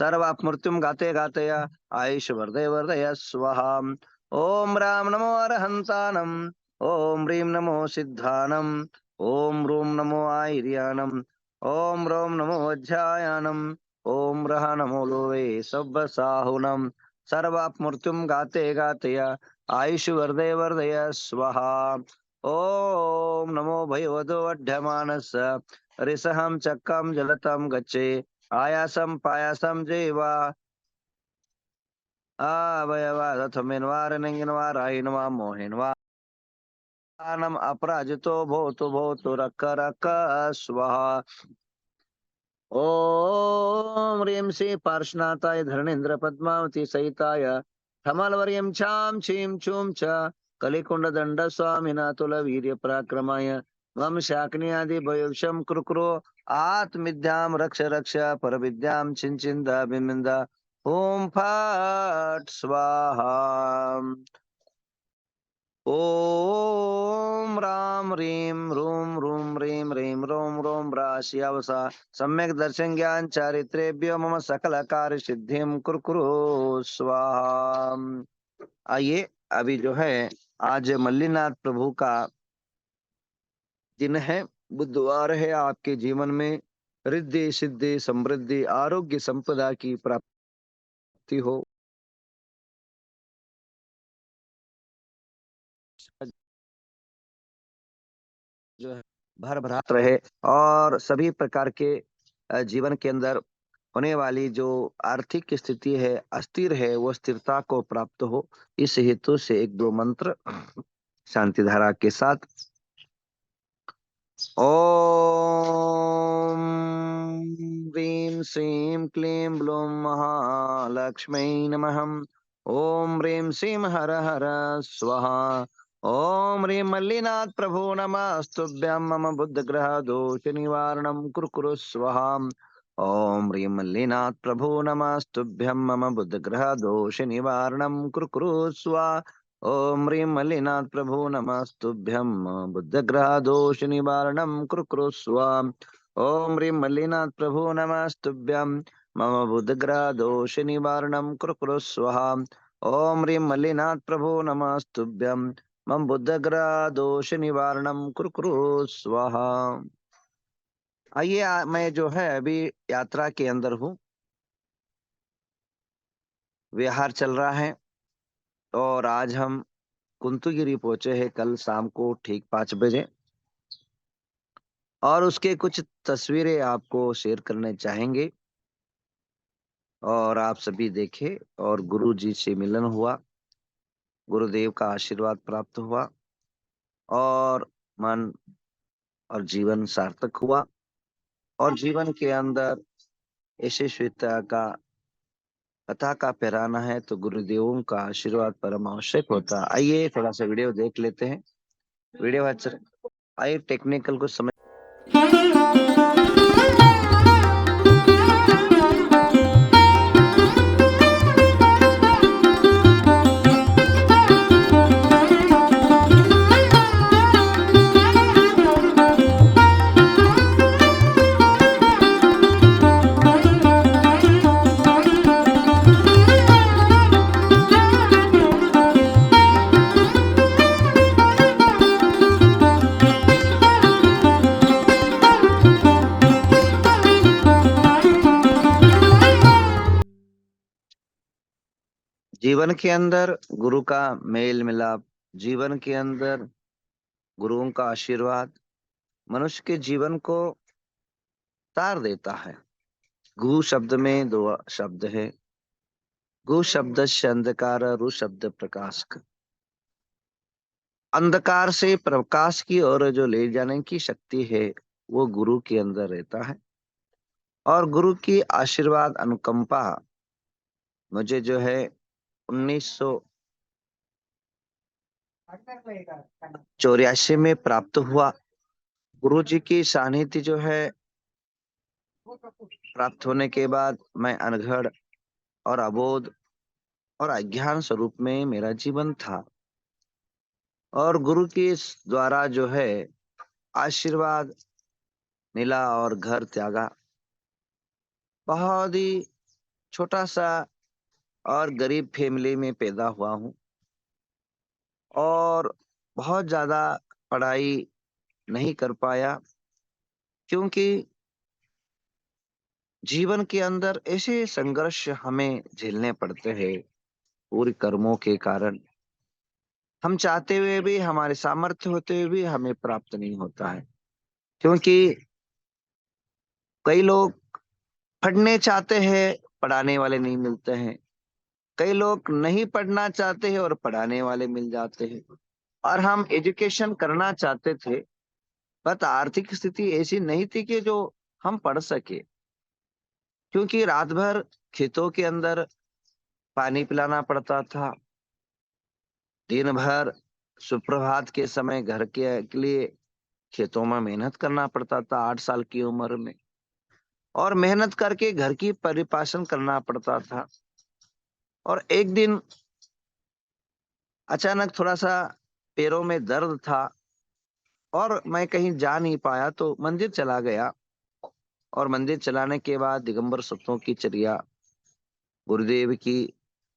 सर्वात्मृत्युम गाते गातया आयुष वर्धय वर्धय स्वाहा। ओम राम नमो अरहंतानम। ओम ह्रीं नमो सिद्धानम। ओम रूम नमो आयर्यानम। ओम रोम नमो वज्रायानम। ओम रह नमो लोवे सब साहुनम। सर्वात्मृत्युम गाते गातया आयुष वर्धय वर्धय स्वाहा। ओम नमो भगवतो वड्ढमानस ऋषहं चक्रम जलतम गच्छे आयासम पायासम जेवा अवयवाथमिन्वारनिंगिन्वा राहिन्वा मोहिन्वा नम अपराजितो भूतु रक्क रक्क स्वाहा। ओम ह्रीं श्री पार्श्वनाथाय धरणेन्द्र पद्मावती सहिताय कमलवर्यं चाम छीं छूं च कलिकुंड दंड स्वामिनाथुल वीर्य पराक्रमाय मम शाकनी आदि भयुषम कुरुकुरु आत्मिद्याम रक्ष रक्ष पर विद्याम छिंचिंद बिमिंद ओम फट स्वाहा। ओम राम ह्रीं रूम रूम ह्रीं ह्रीं रोम रोम राशियावसा सम्यक दर्शन ज्ञान चारित्रेभ्यो मम सकल कार्य सिद्धिम कुरकुरु स्वाहा। आइए अभी जो है आज मल्लीनाथ प्रभु का दिन है, बुधवार है। आपके जीवन में रिद्धि सिद्धि समृद्धि आरोग्य संपदा की प्राप्ति हो। जो है भर भरात रहे और सभी प्रकार के जीवन के अंदर होने वाली जो आर्थिक स्थिति है अस्थिर है वो स्थिरता को प्राप्त हो। इस हेतु से एक दो मंत्र शांति धारा के साथ। ओम ह्रीं श्रीं क्लीं ब्लूं महालक्ष्मी नमः। ओम ह्रीं श्रीं हर हर स्वाहा। ओम ह्रीं मल्लीनाथ प्रभु नमस्तुभ्यं मम बुद्ध ग्रह दोष निवारणं कुरु कुरु स्वाहा। ओम ह्रीं मल्लीनाथ प्रभु नमस्तुभ्यं मम बुद्ध ग्रह दोष निवारणं कुरु कुरु स्वाहा। ओम ह्रीं मल्लीनाथ प्रभु नमस्तुभ्यं बुद्ध ग्रह दोष निवारणं कुरु कुरु स्वाहा। ओम ह्रीं मल्लीनाथ प्रभु नमस्तुभ्यं मम बुद्ध ग्रह दोष निवारणं कुरु कुरु स्वाहा। ओम ह्रीं मल्लीनाथ प्रभु नमस्तुभ्यं मम बुद्ध ग्रह दोष निवारणं कुरु कुरु स्वाहा। आइए मैं जो है अभी यात्रा के अंदर हूँ, विहार चल रहा है और आज हम कुंतुगिरी पहुंचे हैं कल शाम को ठीक 5 बजे। और उसके कुछ तस्वीरें आपको शेयर करने चाहेंगे और आप सभी देखें। और गुरु जी से मिलन हुआ, गुरुदेव का आशीर्वाद प्राप्त हुआ और मन और जीवन सार्थक हुआ। और जीवन के अंदर यशस्विता का कथा का पैराना है तो गुरुदेवों का आशीर्वाद परम आवश्यक होता। आइए थोड़ा सा वीडियो देख लेते हैं। वीडियो अच्छा, आइए टेक्निकल को समझ। जीवन के अंदर गुरु का मेल मिलाप, जीवन के अंदर गुरुओं का आशीर्वाद मनुष्य के जीवन को तार देता है। गु शब्द में दो शब्द है, गु शब्द से अंधकार, रु शब्द प्रकाश का। अंधकार से प्रकाश की ओर जो ले जाने की शक्ति है वो गुरु के अंदर रहता है। और गुरु की आशीर्वाद अनुकंपा मुझे जो है 1984 में प्राप्त हुआ। गुरु जी की सानिध्य जो है प्राप्त होने के बाद मैं अनगढ़ और अबोध और अज्ञान स्वरूप में मेरा जीवन था। और गुरु के द्वारा जो है आशीर्वाद मिला और घर त्यागा। बहुत ही छोटा सा और गरीब फैमिली में पैदा हुआ हूँ और बहुत ज़्यादा पढ़ाई नहीं कर पाया, क्योंकि जीवन के अंदर ऐसे संघर्ष हमें झेलने पड़ते हैं पूरे कर्मों के कारण। हम चाहते हुए भी, हमारे सामर्थ्य होते हुए भी हमें प्राप्त नहीं होता है, क्योंकि कई लोग पढ़ने चाहते हैं, पढ़ाने वाले नहीं मिलते हैं। कई लोग नहीं पढ़ना चाहते हैं और पढ़ाने वाले मिल जाते हैं। और हम एजुकेशन करना चाहते थे, बट आर्थिक स्थिति ऐसी नहीं थी कि जो हम पढ़ सके, क्योंकि रात भर खेतों के अंदर पानी पिलाना पड़ता था। दिन भर सुप्रभात के समय घर के लिए खेतों में मेहनत करना पड़ता था 8 साल की उम्र में। और मेहनत करके घर की परिपालन करना पड़ता था। और एक दिन अचानक थोड़ा सा पैरों में दर्द था और मैं कहीं जा नहीं पाया, तो मंदिर चला गया। और मंदिर चलाने के बाद दिगंबर सत्सों की चर्या, गुरुदेव की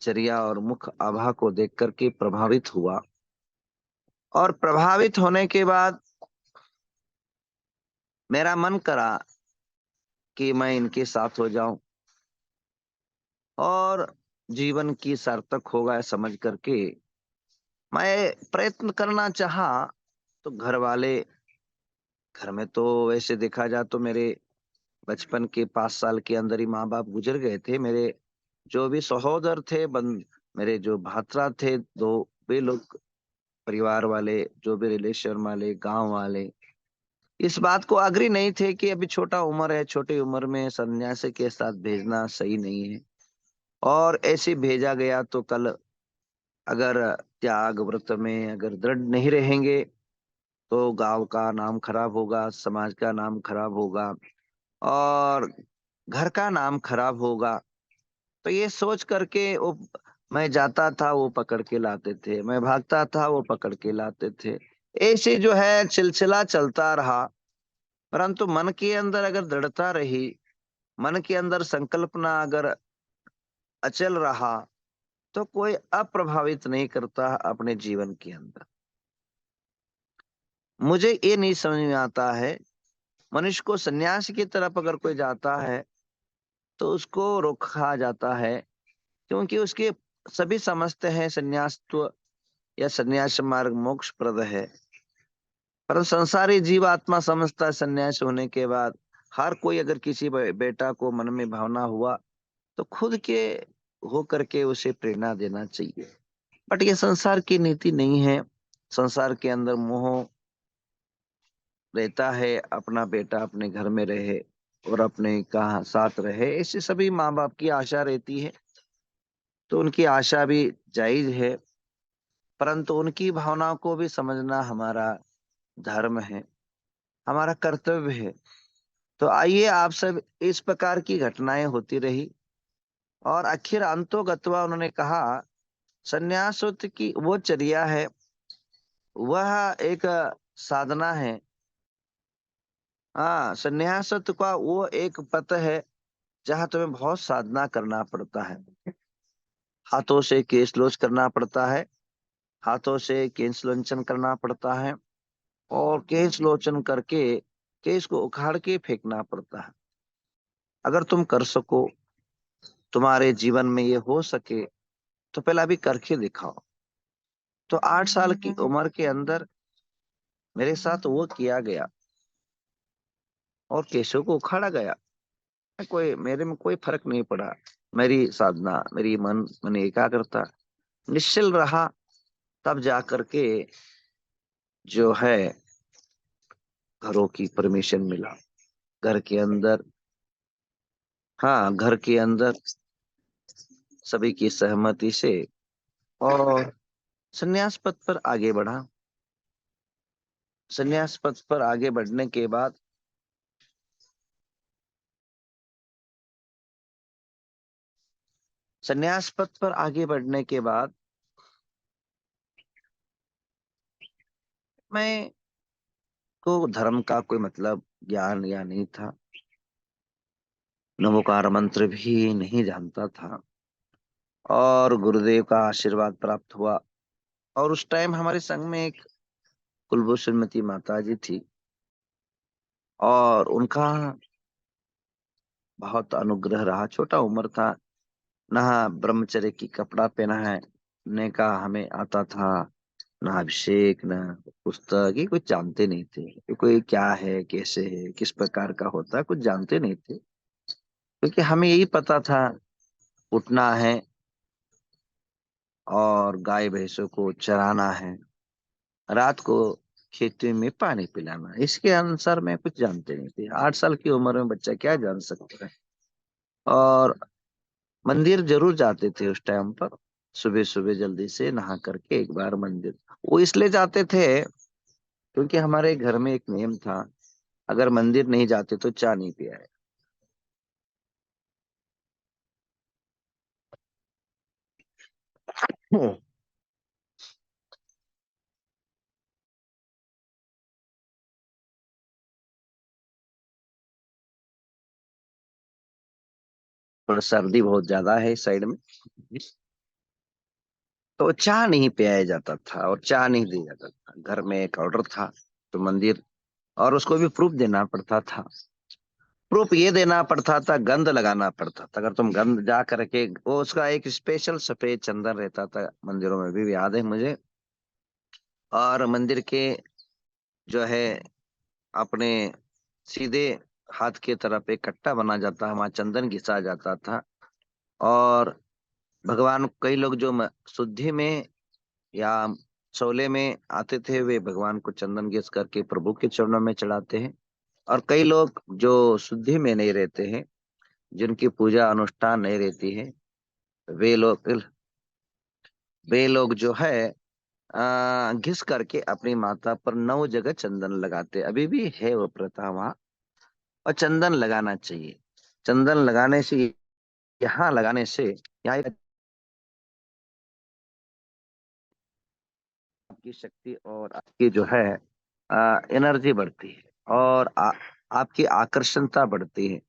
चर्या और मुख आभा को देख करके प्रभावित हुआ। और प्रभावित होने के बाद मेरा मन करा कि मैं इनके साथ हो जाऊं और जीवन की सार्थक होगा समझ करके मैं प्रयत्न करना चाहा। तो घर वाले, घर में तो वैसे देखा जाए तो मेरे बचपन के 5 साल के अंदर ही माँ बाप गुजर गए थे। मेरे जो भी सहोदर थे, मेरे जो भात्रा थे दो, वे लोग, परिवार वाले, जो भी रिलेशन वाले, गांव वाले, इस बात को अग्री नहीं थे कि अभी छोटा उम्र है, छोटी उम्र में सन्यासी के साथ भेजना सही नहीं है। और ऐसे भेजा गया तो कल अगर त्याग व्रत में अगर दृढ़ नहीं रहेंगे तो गांव का नाम खराब होगा, समाज का नाम खराब होगा और घर का नाम खराब होगा। तो ये सोच करके वो, मैं जाता था वो पकड़ के लाते थे, मैं भागता था वो पकड़ के लाते थे। ऐसे जो है सिलसिला चलता रहा। परंतु मन के अंदर अगर दृढ़ता रही, मन के अंदर संकल्पना अगर अचल रहा, तो कोई अप्रभावित नहीं करता अपने जीवन के अंदर। मुझे ये नहीं समझ में आता है, मनुष्य को सन्यास की तरफ अगर कोई जाता है तो उसको रोका जाता है, क्योंकि उसके सभी समझते हैं सन्यास तो या सन्यास मार्ग मोक्ष प्रद है। पर संसारी जीवात्मा समझता है सन्यास होने के बाद हर कोई, अगर किसी बेटा को मन में भावना हुआ तो खुद के हो करके उसे प्रेरणा देना चाहिए। बट ये संसार की नीति नहीं है। संसार के अंदर मोह रहता है, अपना बेटा अपने घर में रहे और अपने का साथ रहे, ऐसी सभी माँ बाप की आशा रहती है। तो उनकी आशा भी जायज है, परंतु उनकी भावनाओं को भी समझना हमारा धर्म है, हमारा कर्तव्य है। तो आइए, आप सब, इस प्रकार की घटनाएं होती रही और आखिर अंतोगत्वा उन्होंने कहा संन्यासों की वो चर्या है, वह एक साधना है। हाँ, संन्यासत्व का वो एक पथ है जहाँ तुम्हें बहुत साधना करना पड़ता है। हाथों से केश लोच करना पड़ता है, हाथों से केश लोचन करना पड़ता है और केश लोचन करके केश को उखाड़ के फेंकना पड़ता है। अगर तुम कर सको, तुम्हारे जीवन में ये हो सके, तो पहले अभी करके दिखाओ। तो 8 साल की उम्र के अंदर मेरे साथ वो किया गया और केशों को उखाड़ा गया। कोई, मेरे में कोई फर्क नहीं पड़ा। मेरी साधना, मेरी मन एकाग्रता निश्चल रहा, तब जा करके जो है घरों की परमिशन मिला। घर के अंदर, हाँ, घर के अंदर सभी की सहमति से और संन्यास पथ पर आगे बढ़ा। संन्यास पथ पर आगे बढ़ने के बाद संन्यास पथ पर आगे बढ़ने के बाद मैं को धर्म का कोई मतलब ज्ञान या नहीं था। नमोकार मंत्र भी नहीं जानता था। और गुरुदेव का आशीर्वाद प्राप्त हुआ। और उस टाइम हमारे संग में एक कुलभूषणमती माता जी थी, और उनका बहुत अनुग्रह रहा। छोटा उम्र था, ना ब्रह्मचर्य की कपड़ा पहना है ने का हमें आता था, ना अभिषेक, ना पुस्तक, ये कुछ जानते नहीं थे ये कोई क्या है, कैसे है, किस प्रकार का होता है, कुछ जानते नहीं थे। क्योंकि हमें यही पता था, उठना है और गाय भैंसों को चराना है, रात को खेती में पानी पिलाना, इसके अनुसार मैं कुछ जानते नहीं थे। 8 साल की उम्र में बच्चा क्या जान सकता है। और मंदिर जरूर जाते थे उस टाइम पर, सुबह सुबह जल्दी से नहा करके एक बार मंदिर। वो इसलिए जाते थे क्योंकि हमारे घर में एक नियम था, अगर मंदिर नहीं जाते तो चाय नहीं पियाए। थोड़ा सर्दी बहुत ज्यादा है इस साइड में, तो चाय नहीं पियाया जाता था और चाय नहीं दिया जाता था। घर में एक ऑर्डर था, तो मंदिर, और उसको भी प्रूफ देना पड़ता था। प्रूफ ये देना पड़ता था, गंध लगाना पड़ता था। अगर तुम गंध जा करके, वो उसका एक स्पेशल सफेद चंदन रहता था, मंदिरों में भी याद है मुझे। और मंदिर के जो है अपने सीधे हाथ की तरफ एक कट्टा बना जाता है, वहां चंदन घिसा जाता था। और भगवान, कई लोग जो शुद्धि में या चोले में आते थे, वे भगवान को चंदन घिस करके प्रभु के चरणों में चढ़ाते हैं। और कई लोग जो शुद्धि में नहीं रहते हैं, जिनकी पूजा अनुष्ठान नहीं रहती है, वे लोग वे लोग जो है घिस करके अपनी माता पर 9 जगह चंदन लगाते। अभी भी है वो प्रथा वहां, और चंदन लगाना चाहिए। चंदन लगाने से, यहाँ लगाने से, यहाँ आपकी शक्ति और आपकी जो है एनर्जी बढ़ती है, और आपकी आकर्षणता बढ़ती है।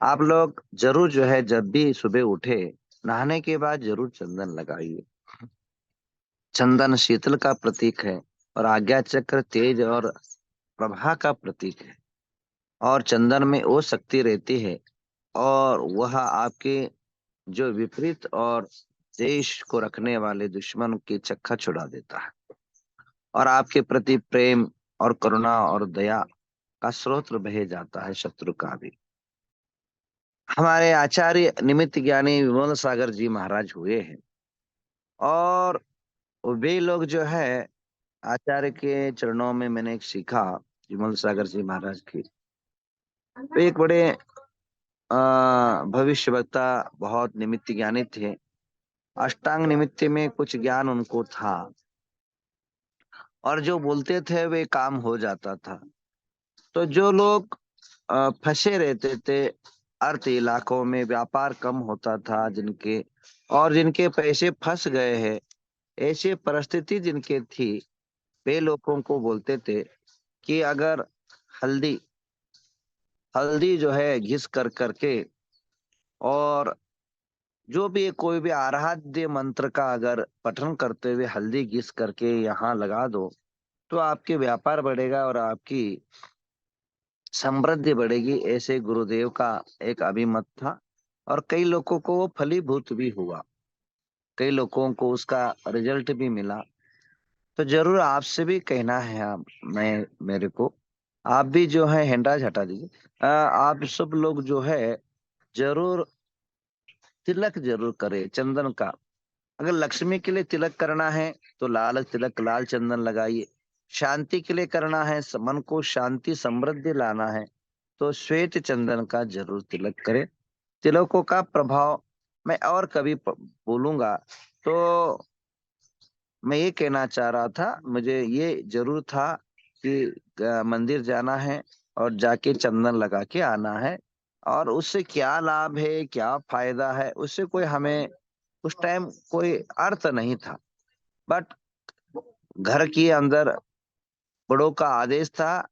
आप लोग जरूर जो है, जब भी सुबह उठे, नहाने के बाद जरूर चंदन लगाइए। चंदन शीतल का प्रतीक है, और आज्ञा चक्र तेज और प्रभा का प्रतीक है। और चंदन में वो शक्ति रहती है, और वह आपके जो विपरीत और देश को रखने वाले दुश्मन की चक्का छुड़ा देता है, और आपके प्रति प्रेम और करुणा और दया का स्रोत बहे जाता है, शत्रु का भी। हमारे आचार्य निमित्त ज्ञानी विमल सागर जी महाराज हुए हैं, और वे लोग जो है आचार्य के चरणों में मैंने एक सीखा, विमल सागर जी महाराज की। वे एक बड़े भविष्यवक्ता, बहुत निमित्त ज्ञानी थे। अष्टांग निमित्त में कुछ ज्ञान उनको था, और जो बोलते थे वे काम हो जाता था। तो जो लोग फंसे रहते थे, अर्थ इलाकों में व्यापार कम होता था जिनके, और जिनके पैसे फंस गए हैं, ऐसी परिस्थिति जिनके थी, वे लोगों को बोलते थे कि अगर हल्दी हल्दी जो है घिस कर करके, और जो भी कोई भी आराध्य मंत्र का अगर पठन करते हुए हल्दी घिस करके यहाँ लगा दो, तो आपके व्यापार बढ़ेगा और आपकी समृद्धि बढ़ेगी। ऐसे गुरुदेव का एक अभिमत था, और कई लोगों को वो फलीभूत भी हुआ, कई लोगों को उसका रिजल्ट भी मिला। तो जरूर आपसे भी कहना है, मैं मेरे को, आप भी जो है हैंडराज हटा दीजिए। आप सब लोग जो है जरूर तिलक जरूर करें चंदन का। अगर लक्ष्मी के लिए तिलक करना है तो लाल तिलक, लाल चंदन लगाइए। शांति के लिए करना है, मन को शांति समृद्धि लाना है, तो श्वेत चंदन का जरूर तिलक करें। तिलकों का प्रभाव मैं और कभी बोलूंगा। तो मैं ये कहना चाह रहा था, मुझे ये जरूर था कि मंदिर जाना है और जाके चंदन लगा के आना है। और उससे क्या लाभ है, क्या फायदा है, उससे कोई हमें उस टाइम कोई अर्थ नहीं था। बट घर के अंदर बड़ों का आदेश था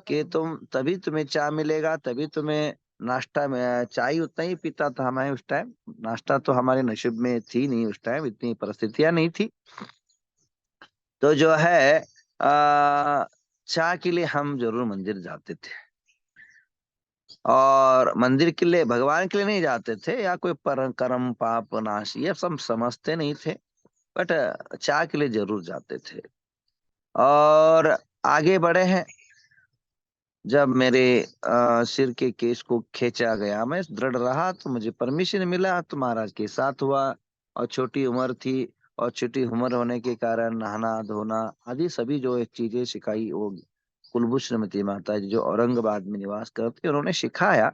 कि तुम, तभी तुम्हें चाय मिलेगा, तभी तुम्हें नाश्ता में चाय उतना ही पीता था मैं उस टाइम। नाश्ता तो हमारे नसीब में थी नहीं उस टाइम, इतनी परिस्थितियां नहीं थी। तो जो है चाय के लिए हम जरूर मंदिर जाते थे। और मंदिर के लिए, भगवान के लिए नहीं जाते थे या कोई पर कर्म पाप नाश ये सब समझते नहीं थे, बट चाय के लिए जरूर जाते थे। और आगे बढ़े हैं। जब मेरे सिर के केस को खींचा गया, मैं दृढ़ रहा तो मुझे परमिशन मिला, तो महाराज के साथ हुआ। और छोटी उम्र थी, और छोटी उम्र होने के कारण नहाना धोना आदि सभी जो एक चीजें सिखाई, वो कुलभूषण श्रीमती माता जी जो औरंगाबाद में निवास करती उन्होंने सिखाया।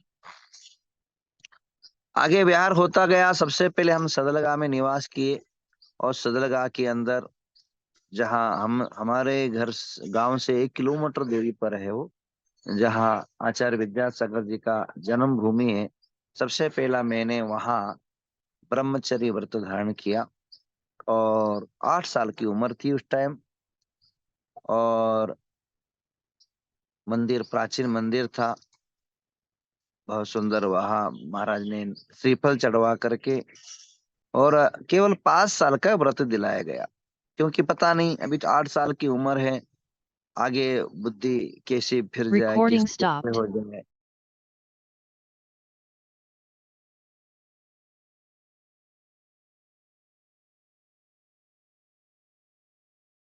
आगे बिहार होता गया। सबसे पहले हम सदलगा में निवास किए। और सदलगा के अंदर, जहाँ हम हमारे घर गांव से 1 किलोमीटर दूरी पर है वो, जहाँ आचार्य विद्यासागर जी का जन्म भूमि है, सबसे पहला मैंने वहाँ ब्रह्मचर्य व्रत धारण किया। और 8 साल की उम्र थी उस टाइम। और मंदिर प्राचीन मंदिर था, बहुत सुंदर। वहाँ महाराज ने श्रीफल चढ़वा करके, और केवल 5 साल का व्रत दिलाया गया। क्योंकि पता नहीं, अभी तो 8 साल की उम्र है, आगे बुद्धि कैसे फिर जाए, किस Recording में stopped. हो जाए,